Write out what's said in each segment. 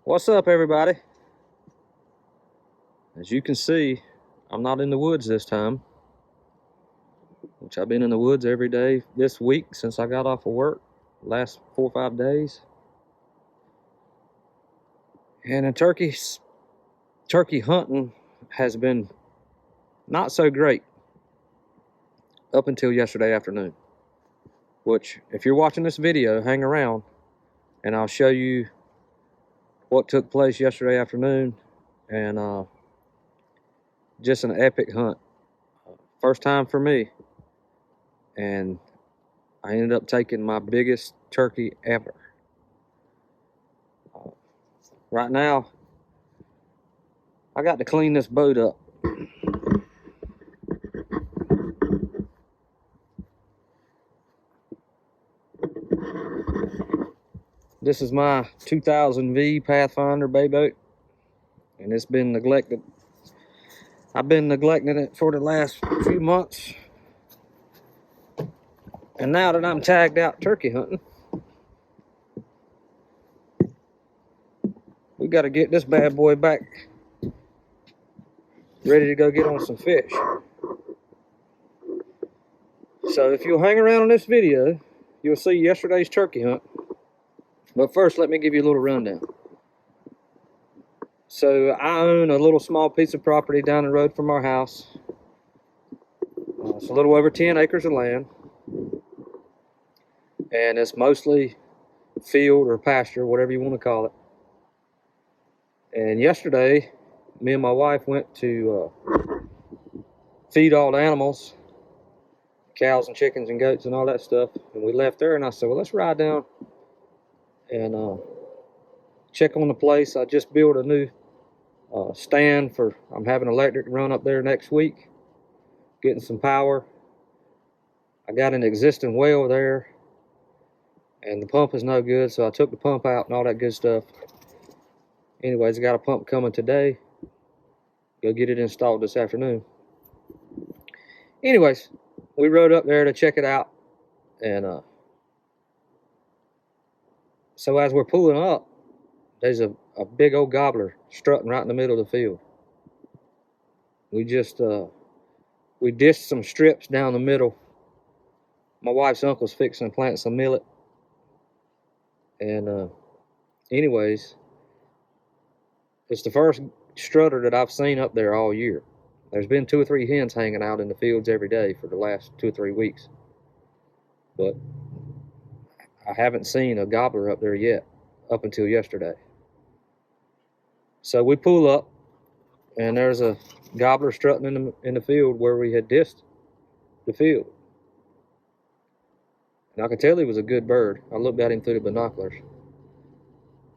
What's up, everybody? As you can see, I'm not in the woods this time, which I've been in the woods every day this week since I got off of work, last 4 or 5 days. And the turkey hunting has been not so great up until yesterday afternoon, which if you're watching this video, hang around and I'll show you what took place yesterday afternoon. And just an epic hunt. First time for me. And I ended up taking my biggest turkey ever. Right now, I got to clean this boat up. This is my 2000V Pathfinder bay boat, and it's been neglected. I've been neglecting it for the last few months. And now that I'm tagged out turkey hunting, we got to get this bad boy back ready to go get on some fish. So if you'll hang around on this video, you'll see yesterday's turkey hunt. But first, let me give you a little rundown. So I own a little small piece of property down the road from our house. It's a little over 10 acres of land. And it's mostly field or pasture, whatever you want to call it. And yesterday, me and my wife went to feed all the animals, cows and chickens and goats and all that stuff. And we left there, and I said, well, let's ride down and check on the place. I just built a new stand for, I'm having electric run up there next week, getting some power. I got an existing well there, and the pump is no good, so I took the pump out and all that good stuff. Anyways, I got a pump coming today. Go get it installed this afternoon. Anyways, we rode up there to check it out, and so as we're pulling up, there's a big old gobbler strutting right in the middle of the field. We just we dished some strips down the middle. My wife's uncle's fixing to plant some millet, and anyways, it's the first strutter that I've seen up there all year. There's been 2 or 3 hens hanging out in the fields every day for the last 2 or 3 weeks, but I haven't seen a gobbler up there yet, up until yesterday. So we pull up, and there's a gobbler strutting in the field where we had dished the field. And I could tell he was a good bird. I looked at him through the binoculars.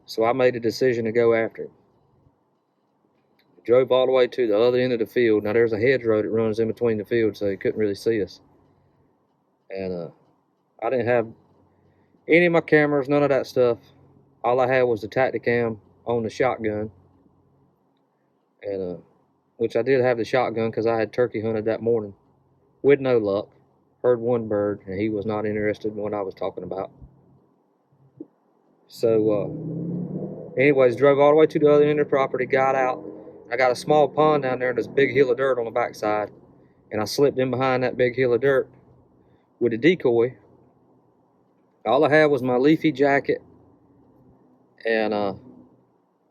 So I made a decision to go after him. Drove all the way to the other end of the field. Now there's a hedgerow that runs in between the fields, so he couldn't really see us. And I didn't have any of my cameras, none of that stuff. All I had was the Tacticam on the shotgun. And which I did have the shotgun because I had turkey hunted that morning with no luck. Heard one bird, and he was not interested in what I was talking about. So anyways, drove all the way to the other end of the property, got out. I got a small pond down there and this big hill of dirt on the backside, and I slipped in behind that big hill of dirt with a decoy. All I had was my leafy jacket and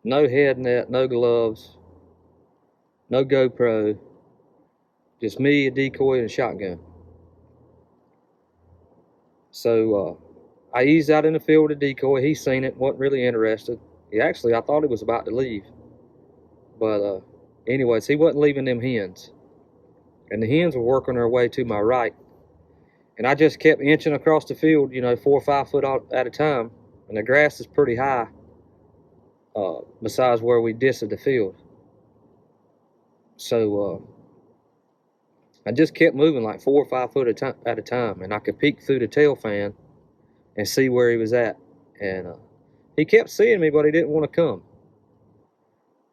no head net, no gloves, no GoPro, just me, a decoy, and a shotgun. So I eased out in the field with a decoy. He seen it, wasn't really interested. I thought he was about to leave. But anyways, he wasn't leaving them hens. And the hens were working their way to my right. And I just kept inching across the field, 4 or 5 foot at a time. And the grass is pretty high besides where we dished the field. So I just kept moving like 4 or 5 foot at a time. And I could peek through the tail fan and see where he was at. And he kept seeing me, but he didn't want to come.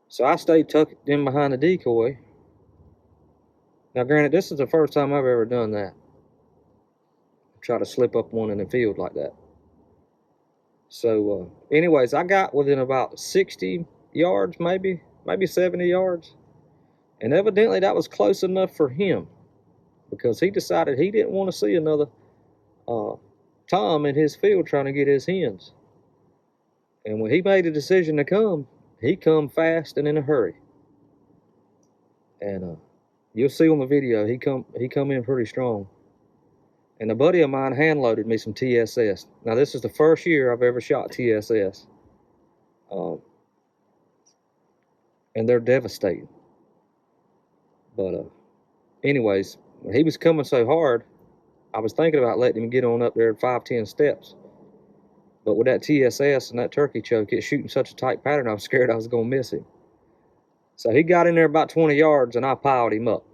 So I stayed tucked in behind the decoy. Now granted, this is the first time I've ever done that. Try to slip up one in the field like that. So anyways, I got within about 60 yards, maybe 70 yards. And evidently that was close enough for him, because he decided he didn't want to see another Tom in his field trying to get his hens. And when he made a decision to come, he come fast and in a hurry. And you'll see on the video, he come in pretty strong. And a buddy of mine hand loaded me some TSS. Now this is the first year I've ever shot TSS. And they're devastating. But anyways, when he was coming so hard, I was thinking about letting him get on up there at 5-10 steps. But with that TSS and that turkey choke, it's shooting such a tight pattern, I was scared I was going to miss him. So he got in there about 20 yards, and I piled him up.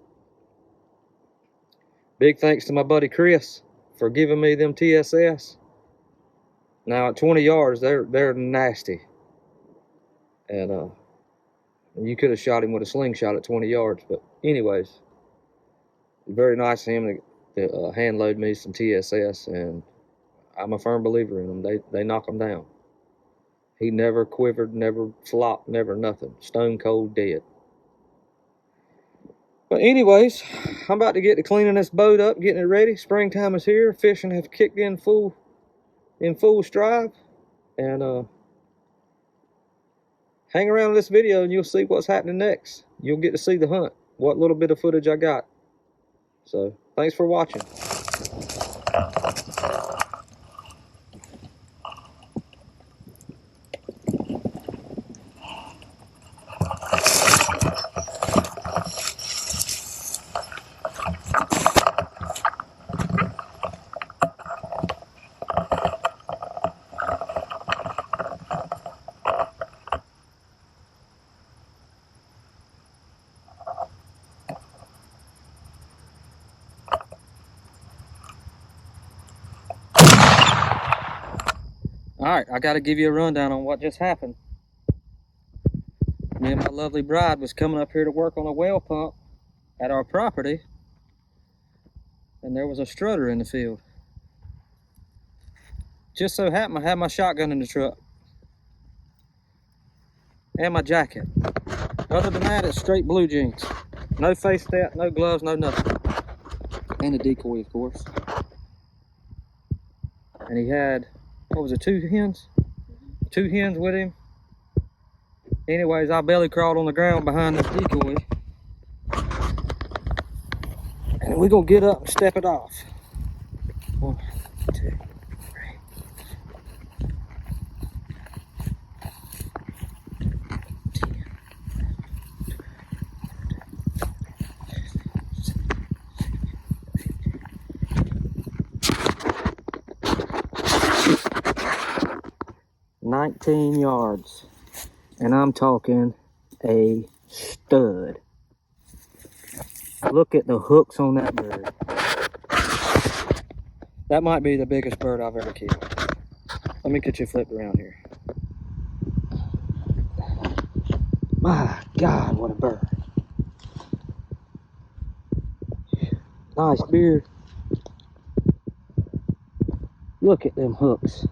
Big thanks to my buddy Chris for giving me them TSS. Now at 20 yards, they're nasty. And you could have shot him with a slingshot at 20 yards. But anyways, very nice of him to hand load me some TSS, and I'm a firm believer in them. They knock them down. He never quivered, never flopped, never nothing. Stone cold dead. But anyways, I'm about to get to cleaning this boat up, getting it ready. Springtime is here. Fishing have kicked in full stride. And hang around this video and you'll see what's happening next. You'll get to see the hunt, what little bit of footage I got. So thanks for watching. Alright, I gotta give you a rundown on what just happened. Me and my lovely bride was coming up here to work on a well pump at our property, and there was a strutter in the field. Just so happened I had my shotgun in the truck and my jacket. Other than that, it's straight blue jeans. No face tap, no gloves, no nothing. And a decoy, of course. And he had, what was it, 2 hens? 2 hens with him. Anyways, I belly crawled on the ground behind this decoy. And we're gonna get up and step it off. 1, 2, 3. 19 yards, and I'm talking a stud. Look at the hooks on that bird. That might be the biggest bird I've ever killed. Let me get you flipped around here. My God, what a bird. Nice beard. Look at them hooks.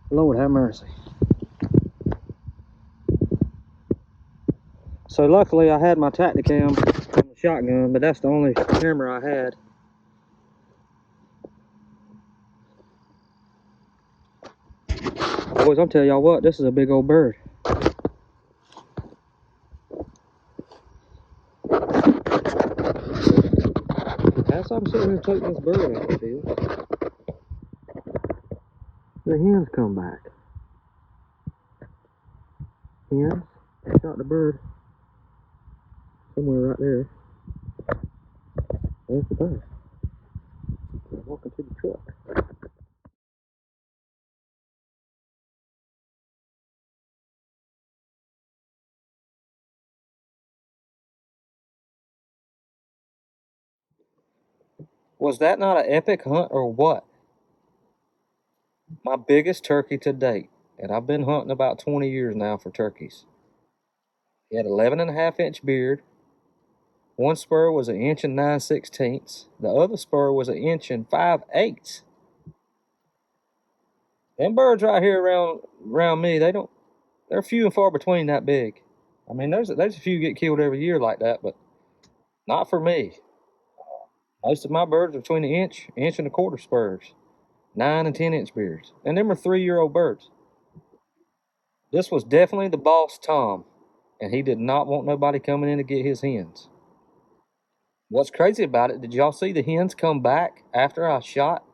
Lord have mercy. So luckily I had my Tacticam on the shotgun, but that's the only camera I had. Boys, I'm telling y'all what, this is a big old bird. As I'm sitting here taking this bird out the field, the hens come back. Hens, shot the bird somewhere right there. There's the bird. They're walking to the truck. Was that not an epic hunt or what? My biggest turkey to date. And I've been hunting about 20 years now for turkeys. He had 11.5-inch beard. One spur was 1 9/16 inches. The other spur was 1 5/8 inches. Them birds right here around me, they're few and far between that big. I mean, there's a few get killed every year like that, but not for me. Most of my birds are between 1.25 inch spurs, 9 and 10 inch beards, and them are 3-year-old birds. This was definitely the boss, Tom, and he did not want nobody coming in to get his hens. What's crazy about it, did y'all see the hens come back after I shot?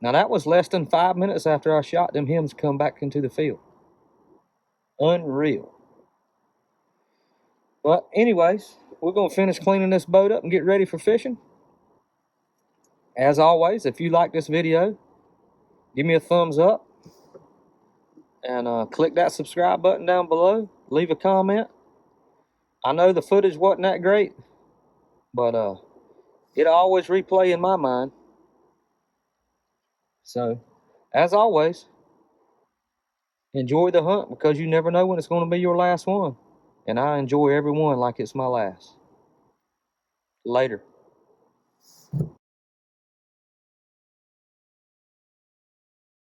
Now that was less than 5 minutes after I shot, them hens come back into the field. Unreal. But anyways, we're going to finish cleaning this boat up and get ready for fishing. As always, if you like this video, give me a thumbs up and click that subscribe button down below. Leave a comment. I know the footage wasn't that great, but it'll always replay in my mind. So, as always, enjoy the hunt, because you never know when it's going to be your last one. And I enjoy every one like it's my last. Later.